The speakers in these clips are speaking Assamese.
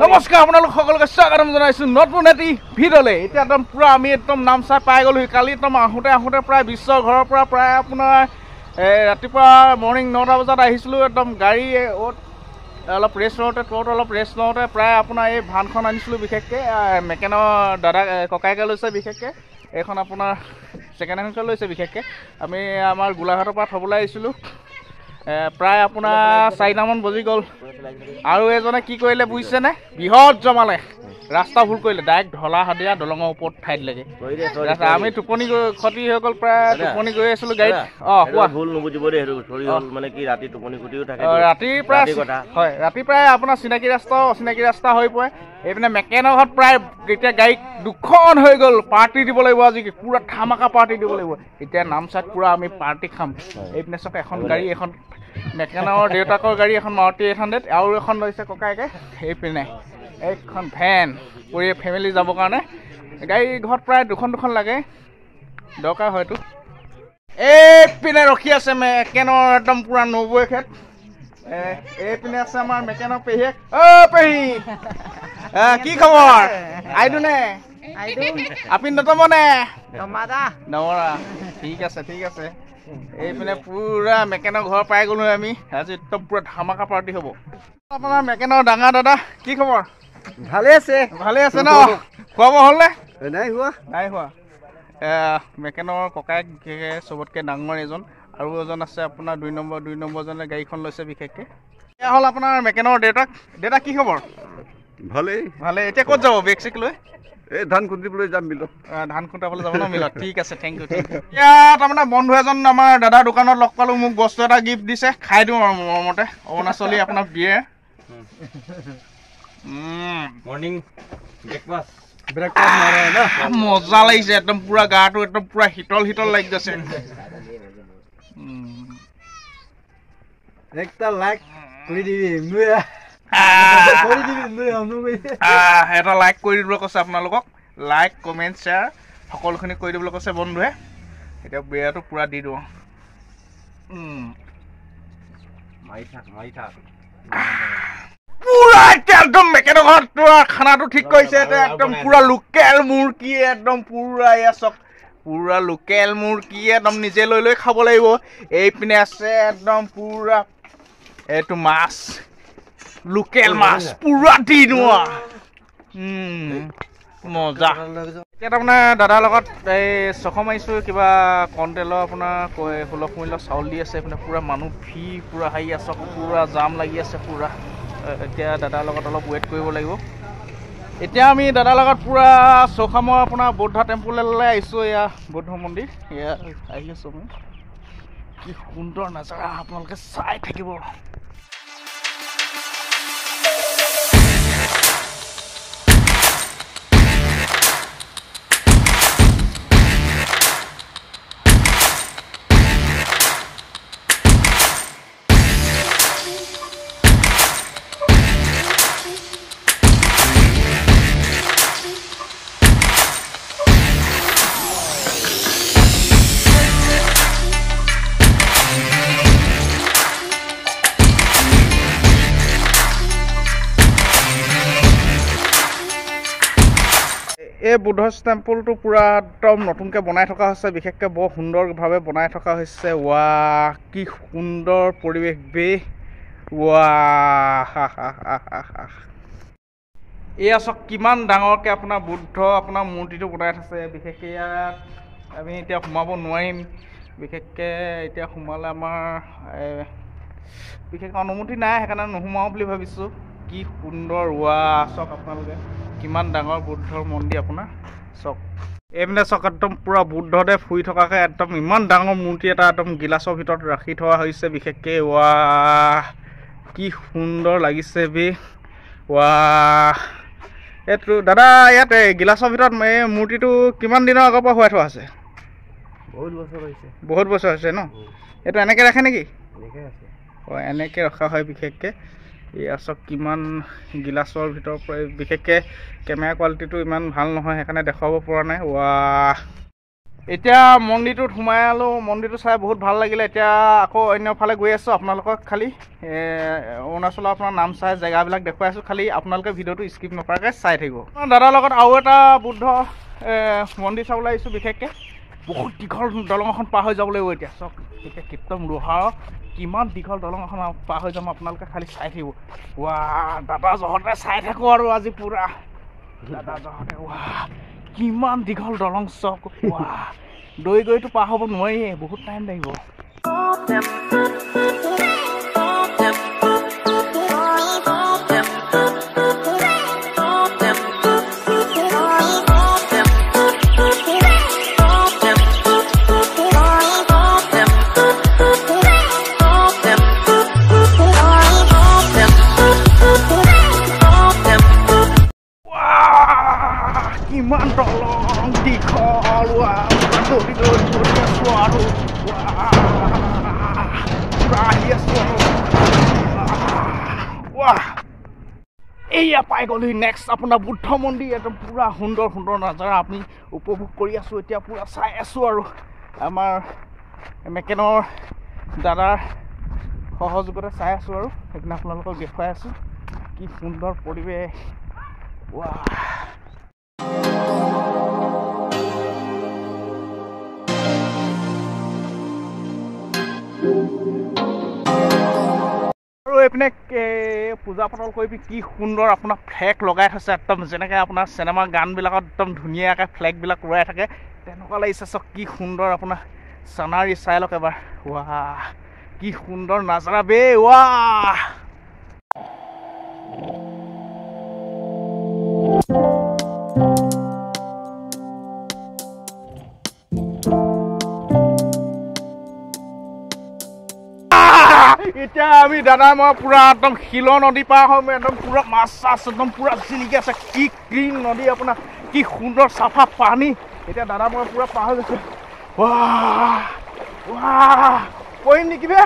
নমস্কাৰ আপোনালোক সকলোকে স্বাগতম জনাইছো নতুন এটি ভিডিঅ'লৈ। এতিয়া একদম পুৰা আমি একদম নামচাই পাই গ'লো। কালি একদম আহোঁতে প্ৰায় বিশ্বৰ ঘৰৰ পৰা প্ৰায় আপোনাৰ ৰাতিপুৱা মৰ্ণিং 9টা বজাত আহিছিলোঁ। একদম গাড়ী অলপ ৰেষ্ট লওঁতে প্ৰায় আপোনাৰ এই ভানখন আনিছিলোঁ, বিশেষকৈ মেকেনৰ দাদা ককাইকে লৈছে। বিশেষকৈ এইখন আপোনাৰ ছেকেণ্ড হেণ্ডখন লৈছে। বিশেষকৈ আমি আমাৰ গোলাঘাটৰ পৰা থ'বলৈ আহিছিলোঁ। প্ৰায় আপোনাৰ 4টামান বাজি গ'ল। আৰু এজনে কি কৰিলে বুজিছেনে? বৃহৎ জমালে, ৰাস্তা ভুল কৰিলে, ডাইৰেক্ট ঢলা হাদিয়া দলঙৰ ওপৰত ঠাই দিলেগৈ। আমি টোপনি ক্ষতি হৈ গ'ল, প্ৰায় টোপনি গৈ আছিলোঁ গাড়ীত। ভুল নুবুজিব দেই, সেইটো চৰি হ'ল মানে কি ৰাতি টোপনি ক্ষতিও থাকে। ৰাতি প্ৰায় আপোনাৰ চিনাকি ৰাস্তা অচিনাকি ৰাস্তা হৈ পৰে। এইপিনে মেকেনৰ ঘৰত প্ৰায় এতিয়া গাড়ী দুখন হৈ গ'ল। পাৰ্টি দিব লাগিব আজি, পুৰা ধামাকা পাৰ্টি দিব লাগিব। এতিয়া নামচাইত পুৰা আমি পাৰ্টি খাম। এইপিনে চাওক এখন গাড়ী, এখন মেকেনৰ দেউতাকৰ গাড়ী, এখন মাৰুতি 800, আৰু এখন লৈছে ককাইকে। এইপিনে এইখন ভেন কৰি ফেমিলি যাবৰ কাৰণে গাড়ী ঘৰত প্ৰায় দুখন লাগে, দৰকাৰ হয়তো। এইপিনে ৰখি আছে মেকেনৰ একদম পুৰা 90 খেত। এইপিনে আছে আমাৰ মেকেনৰ পেহীয়েক। পেহী কি খবৰ? আইদুনে আপুনি নতমনে নমৰা? ঠিক আছে। এইপিনে পুৰা মেকেনৰ ঘৰ পাই গ'লো আমি আজি। একদম পুৰা ধামাকা পাৰ্টি হ'ব। আপোনাৰ মেকেনৰ ডাঙৰ দাদা কি খবৰ? ভালে আছে ন? খোৱা বোৱা হ'লনে? নাই হোৱা। মেকেনৰ ককায়েক চবতকৈ ডাঙৰ এজন, আৰু এজন আছে আপোনাৰ 2 নম্বৰজনে গাড়ীখন লৈছে। বিশেষকৈ এয়া হ'ল আপোনাৰ মেকেনৰ দেউতা কি খবৰ? ভালেই। এতিয়া ক'ত যাব বেগ চেক লৈ? এই ধান খুন্দিবলৈ যাম মিলত। ধান খুন্দাবলৈ যাব ন মিলত? ঠিক আছে, থেংক ইউ। এতিয়া তাৰমানে বন্ধু এজন আমাৰ দাদাৰ দোকানত লগ পালোঁ, মোক বস্তু এটা গিফ্ট দিছে, খাই দিওঁ আৰু মৰমতে। অৰুণাচলী আপোনাৰ বিয়েৰ। মৰ্ণিং ব্ৰেকফাষ্ট মজা লাগিছে একদম, পুৰা গাটো একদম পুৰা শীতল লাগি গৈছে। এটা লাইক কৰি দিবলৈ কৈছে আপোনালোকক। লাইক কমেণ্ট শ্বেয়াৰ সকলোখিনি কৰি দিবলৈ কৈছে বন্ধুৱে। এতিয়া বিয়াৰটো পুৰা দি দিওঁ। পুৰা এতিয়া একদম মেকেনৰ ঘৰত খানাটো ঠিক কৰিছে। এতিয়া একদম পুৰা লোকেল মুৰ্গী, একদম পুৰা এয়া চক, পুৰা লোকেল মুৰ্গী একদম নিজে লৈ খাব লাগিব। এইপিনে আছে একদম পুৰা এইটো মাছ, লোকেল মাছ পুৰা দি দিওঁ। মজা। এতিয়া তাৰমানে দাদাৰ লগত এই 600 মাৰিছোঁ, কিবা কণ্টেলৰ আপোনাৰ সুলভ মূল্য চাউল দি আছে। এইপিনে পুৰা মানুহ ভিৰ, পুৰা হাৰি আছে, পুৰা জাম লাগি আছে পুৰা। এতিয়া দাদাৰ লগত অলপ ৱেইট কৰিব লাগিব। এতিয়া আমি দাদাৰ লগত পুৰা চৌখামৰ আপোনাৰ বৌদ্ধ টেম্পললৈ আহিছোঁ। এয়া বৌদ্ধ মন্দিৰ, এয়া আহি আছোঁ আমি। কি সুন্দৰ নাজাৰা, আপোনালোকে চাই থাকিব। এই বুদ্ধ টেম্পলটো পুৰা একদম নতুনকৈ বনাই থকা হৈছে। বিশেষকৈ বৰ সুন্দৰভাৱে বনাই থকা হৈছে। কি সুন্দৰ পৰিৱেশ বে। এয়া চাওক কিমান ডাঙৰকৈ আপোনাৰ বুদ্ধ আপোনাৰ মূৰ্তিটো বনাই থৈছে। বিশেষকৈ ইয়াত আমি এতিয়া সোমাব নোৱাৰিম। বিশেষকৈ এতিয়া সোমালে আমাৰ বিশেষ অনুমতি নাই, সেইকাৰণে নোসোমাওঁ বুলি ভাবিছোঁ। কি সুন্দৰ চাওক আপোনালোকে, কিমান ডাঙৰ বুদ্ধৰ মন্দিৰ আপোনাৰ চাওক। এইপিনে চাওক একদম পুৰা বুদ্ধদেৱ শুই থকাকৈ একদম ইমান ডাঙৰ মূৰ্তি এটা একদম গিলাচৰ ভিতৰত ৰাখি থোৱা হৈছে। বিশেষকৈ কি সুন্দৰ লাগিছে বে। এইটো দাদা ইয়াত গিলাচৰ ভিতৰত এই মূৰ্তিটো কিমান দিনৰ আগৰ পৰা শুৱাই থোৱা আছে? বহুত বছৰ হৈছে ন? এইটো এনেকৈ ৰাখে নেকি? এনেকৈ ৰখা হয় বিশেষকৈ। এয়া চাওক কিমান গিলাচৰ ভিতৰৰ পৰা। বিশেষকৈ কেমেৰা কোৱালিটিটো ইমান ভাল নহয়, সেইকাৰণে দেখুৱাব পৰা নাই। এতিয়া মন্দিৰটোত সোমালোঁ, মন্দিৰটো চাই বহুত ভাল লাগিলে। এতিয়া আকৌ অন্যফালে গৈ আছোঁ, আপোনালোকক খালি অৰুণাচলৰ আপোনাৰ নামচাই জেগাবিলাক দেখুৱাই আছোঁ। খালি আপোনালোকে ভিডিঅ'টো স্কিপ নকৰাকৈ চাই থাকিব। দাদাৰ লগত আৰু এটা বুদ্ধ মন্দিৰ চাবলৈ আহিছোঁ। বিশেষকৈ বহুত দীঘল দলং এখন পাৰ হৈ যাব লাগিব এতিয়া। চাওক এতিয়া কীৰ্তন লোহাৰ কিমান দীঘল দলং এখন পাৰ হৈ যাম, আপোনালোকে খালি চাই থাকিব। দাদা জহতে চাই থাকোঁ আৰু আজি পুৰা দাদা জহতে কিমান দীঘল দলং চাওক। দৈ গৈতো পাৰ হ'ব নোৱাৰিয়ে, বহুত টাইম লাগিব। কিমান দলং দীঘল, দৌৰি দৌৰি দৌৰি আছোঁ আৰু পুৰা আহি আছোঁ আৰু এয়া পাই গ'লো নেক্সট আপোনাৰ বুদ্ধ মন্দিৰ। একদম পুৰা সুন্দৰ সুন্দৰ নাজাৰা আমি উপভোগ কৰি আছোঁ। এতিয়া পুৰা চাই আছোঁ আৰু আমাৰ মেকেনৰ দাদাৰ সহযোগতে চাই আছোঁ আৰু সেইদিনা আপোনালোকক দেখুৱাই আছোঁ কি সুন্দৰ পৰিৱেশ। আৰু এইপিনে পূজা পাতল কৰি কি সুন্দৰ আপোনাৰ ফ্লেগ লগাই থৈছে, একদম যেনেকৈ আপোনাৰ চিনেমা গানবিলাকত একদম ধুনীয়াকৈ ফ্লেগবিলাক উৰাই থাকে তেনেকুৱা লাগিছে। চাওক কি সুন্দৰ আপোনাৰ চানাৰী চাই লওক এবাৰ। কি সুন্দৰ নাজাৰা বে। এতিয়া আমি দাদা মই পুৰা একদম শিলৰ নদী পাৰ হ'ম। একদম পুৰা মাছ চাছ একদম পুৰা জিলিকি আছে। কি ক্লিন নদী আপোনাৰ, কি সুন্দৰ চাফা পানী। এতিয়া দাদা মই পুৰা পাৰ হৈ গৈছোঁ। পৰিম নেকি বে।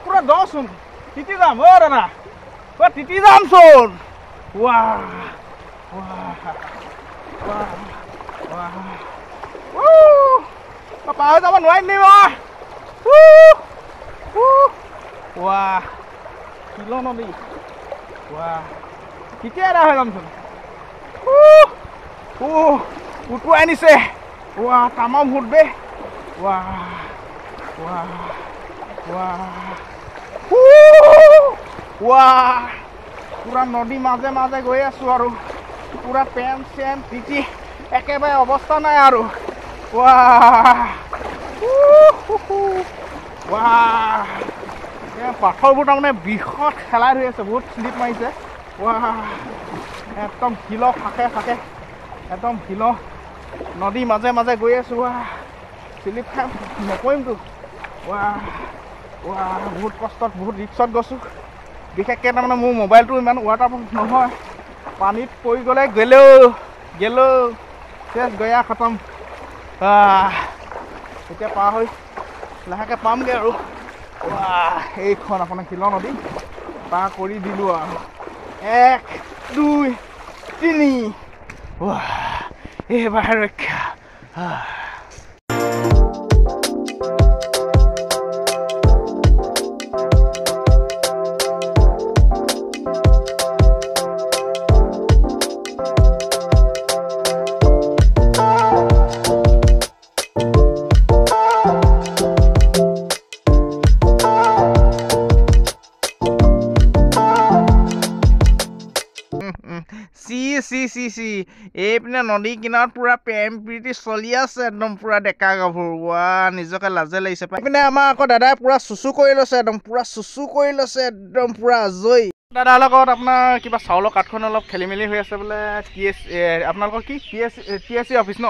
পুৰা দচোন, তিতি যাম দাদা, তিতি যামচোন। পাৰ হৈ যাব নোৱাৰিম নি মই। শিলৰ নদী কেতিয়া এৰা হৈ যামচোন। উটুৱাই নিছে। তামাম ভূত বে। পুৰা নদী মাজে মাজে গৈ আছোঁ আৰু পুৰা পেণ্ট চেণ্ট তিতি একেবাৰে অৱস্থা নাই আৰু। পাথৰবোৰ তাৰমানে বিষত খেলাই ধৰি আছে, বহুত শ্লিপ মাৰিছে। একদম শিলৰ ফাকে ফাকে একদম শিলৰ নদী মাজে মাজে গৈ আছোঁ। শ্লিপ খাই নপৰিমতো। বহুত কষ্টত বহুত ৰিক্সত গৈছোঁ। বিশেষকৈ তাৰমানে মোৰ মোবাইলটো ইমান ৱাটাৰপ্ৰুফ নহয়, পানীত পৰি গ'লে গেলো চেছ গয়া খতম। এতিয়া পাৰ হৈ লাহেকৈ পামগৈ আৰু। এইখন আপোনাৰ শিলৰ নদী পাৰ কৰি দিলোঁ আৰু 1 2 3 এইবাৰ ৰক্ষা। এইপিনে নদী কিনাৰত পুৰা প্ৰেম প্ৰীতি চলি আছে, একদম পুৰা ডেকা গাভৰু। নিজকে লাজে লাগিছে। এইপিনে আমাৰ আকৌ দাদাই পুৰা চুচু কৰি লৈছে, একদম পুৰা চুচু কৰি লৈছে, একদম পুৰা আজৰি। দাদাৰ লগত আপোনাৰ কিবা চাউলৰ কাৰ্ডখন অলপ খেলি মেলি হৈ আছে বোলে। আপোনালোকৰ কি TSC অফিচ ন?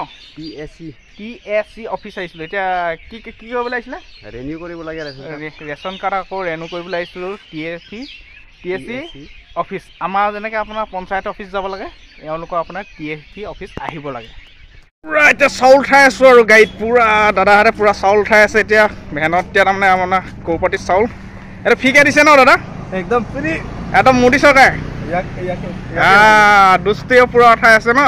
TSC অফিচ আহিছিলোঁ। এতিয়া কি কৰিবলৈ আহিছিলে? ৰেনিউ কৰিব লাগে। ৰেচন কাৰ্ড আকৌ ৰেনিউ কৰিবলৈ আহিছিলোঁ। TSC অফিচ আমাৰ যেনেকৈ আপোনাৰ পঞ্চায়ত অফিচ যাব লাগে, এওঁলোকৰ আপোনাৰ TSC অফিচ আহিব লাগে। পুৰা এতিয়া চাউল খাই আছোঁ আৰু গাড়ীত পুৰা দাদাহঁতে পুৰা চাউল উঠাই আছে। এতিয়া ভেনত এতিয়া তাৰমানে আপোনাৰ কৌপাতিৰ চাউল এইটো ফ্ৰীকৈ দিছে ন দাদা? একদম ফ্ৰী, একদম মোদী চৰকাৰ। দুষ্টিও পুৰা উঠাই আছে ন।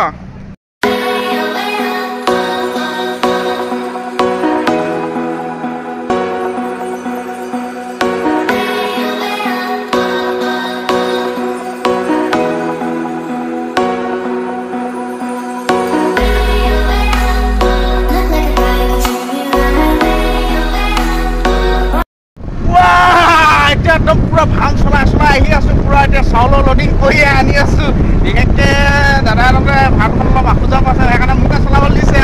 হ'লেও লডিং কৰিয়ে আনি আছোঁ। বিশেষকৈ দাদাহঁতে ভাতখন অলপ আখোজা পাইছে, সেইকাৰণে মোকে চলাবলৈ দিছে।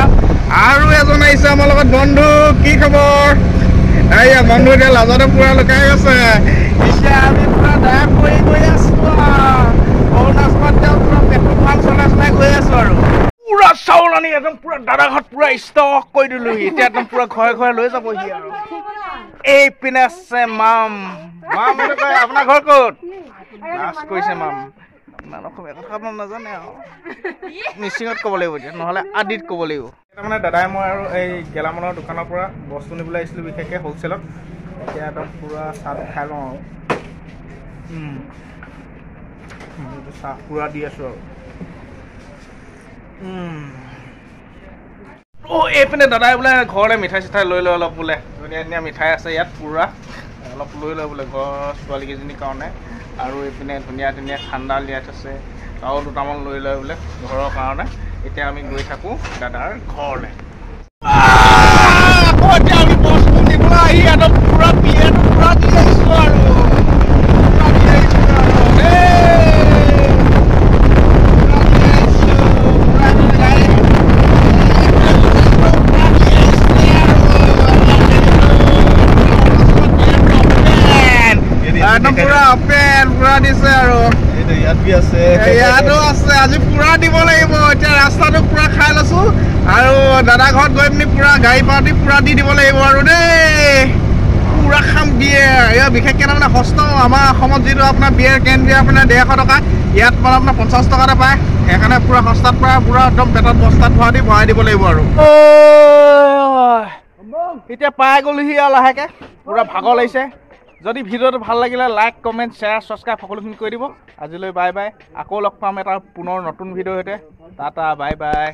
আৰু এজন আহিছে আমাৰ লগত, বন্ধু কি খবৰ? এইয়া বন্ধু এতিয়া লাজতে পুৰা লুকাই গৈছে। এতিয়া আমি পুৰা ড্ৰাইভ কৰি গৈ আছোঁ অৰুণাচলত, পুৰা পেট্ৰল পাম্প চলাই চলাই গৈ আছোঁ আৰু পুৰা চাউল আনি একদম পুৰা দাদা ঘৰত পুৰা ষ্টক কৰি দিলোহি। এতিয়া একদম পুৰা ঘৰে ঘৰে লৈ যাবহি আৰু এইপিনে আছে মাম। মাম বুলি কয়, আপোনাৰ ঘৰ ক'ত? লাজ কৰিছে মাম। আপোনাৰ অসমীয়া কথা আপোনাৰ নাজানে আৰু মিচিঙত ক'ব লাগিব এতিয়া, নহ'লে আদিত ক'ব লাগিব। তাৰমানে দাদাই মই আৰু এই গেলামালৰ দোকানৰ পৰা বস্তু নিবলৈ আহিছিলোঁ, বিশেষকৈ হ'লচেলত। এতিয়া একদম পুৰা চাহ খাই লওঁ আৰু চাহ পুৰা দি আছোঁ আৰু এইপিনে দাদাই বোলে ঘৰলৈ মিঠাই চিঠাই লৈ লয় অলপ বোলে, ধুনীয়া ধুনীয়া মিঠাই আছে ইয়াত পুৰা, অলপ লৈ লয় বোলে ঘৰৰ ছোৱালীকেইজনীৰ কাৰণে। আৰু এইপিনে ধুনীয়া ধুনীয়া ঠাণ্ডা লিয়াত আছে, আৰু দুটামান লৈ লয় বোলে ঘৰৰ কাৰণে। এতিয়া আমি গৈ থাকোঁ দাদাৰ ঘৰলৈ। আকৌ এতিয়া আমি বস্তু নিবলৈ আহি একদম পুৰা বিয়েৰটো পুৰা দি আহিছোঁ আৰু একদম পুৰা অপেন পুৰা দিছে আৰু ইয়াতো আছে। আজি পুৰা দিব লাগিব। এতিয়া ৰাস্তাটো পুৰা খাই লৈছোঁ আৰু দাদা ঘৰত গৈ পিনি পুৰা গাড়ী পাৰ্টি পুৰা দি দিব লাগিব আৰু দেই, পুৰা খাম বিয়েৰ। ইয়াৰ বিশেষকৈ তাৰমানে সস্তা। আমাৰ অসমত যিটো আপোনাৰ বিয়েৰ কেন বিয়েৰ আপোনাৰ 150 টকা, ইয়াত মানে আপোনাৰ 50 টকাতে পায়। সেইকাৰণে পুৰা সস্তাত পায়, পুৰা একদম পেটত বস্তাত ভৰাই দিব লাগিব আৰু এতিয়া পাই গ'লোহি আৰু লাহেকৈ, পুৰা ভাগৰ লাগিছে। যদি ভিডিঅ'টো ভাল লাগিলে লাইক কমেণ্ট শ্বেয়াৰ ছাবস্ক্ৰাইব সকলোখিনি কৰি দিব। আজিলৈ বাই বাই। আকৌ লগ পাম এটা পুনৰ নতুন ভিডিঅ'ৰ সৈতে। Tata bye bye.